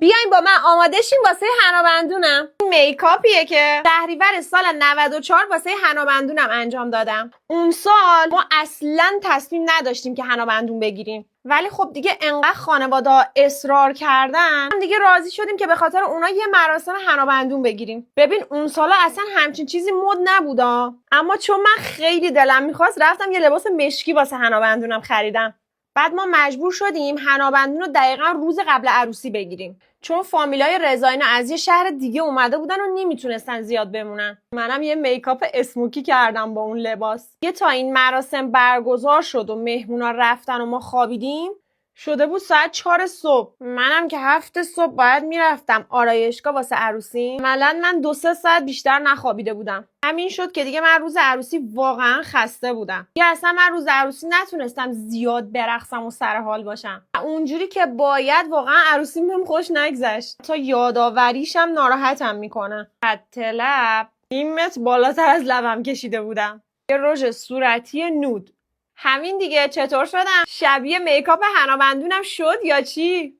بیاین با من آماده شیم واسه حنابندونم. این میکاپیه که شهریور سال 94 واسه حنابندونم انجام دادم. اون سال ما اصلا تصمیم نداشتیم که حنابندون بگیریم، ولی خب دیگه انقدر خانواده اصرار کردن دیگه راضی شدیم که به خاطر اونا یه مراسم حنابندون بگیریم. ببین اون سالا اصلا همچین چیزی مد نبودا، اما چون من خیلی دلم میخواست رفتم یه لباس مشکی واسه حنابندونم خریدم. بعد ما مجبور شدیم حنابندون رو دقیقا روز قبل عروسی بگیریم، چون فامیلای رضایینا از یه شهر دیگه اومده بودن و نمیتونستن زیاد بمونن. منم یه میکاپ اسموکی کردم با اون لباس. یه تا این مراسم برگزار شد و مهمونا رفتن و ما خوابیدیم، شده بود ساعت 4 صبح. منم که 7 صبح باید میرفتم آرایشگاه واسه عروسی. عملاً من 2-3 ساعت بیشتر نخوابیده بودم. همین شد که دیگه من روز عروسی واقعا خسته بودم. دیگه اصلا من روز عروسی نتونستم زیاد برقصم و سر حال باشم. اونجوری که باید واقعا عروسی بهم خوش نگذشت. تا یاداوریشم ناراحتم میکنه. خط لب 1 متر بالاتر از لبم کشیده بودم. یه رژ صورتی نود. همین دیگه. چطور شدم؟ شبیه میکاپ حنابندونم شد یا چی؟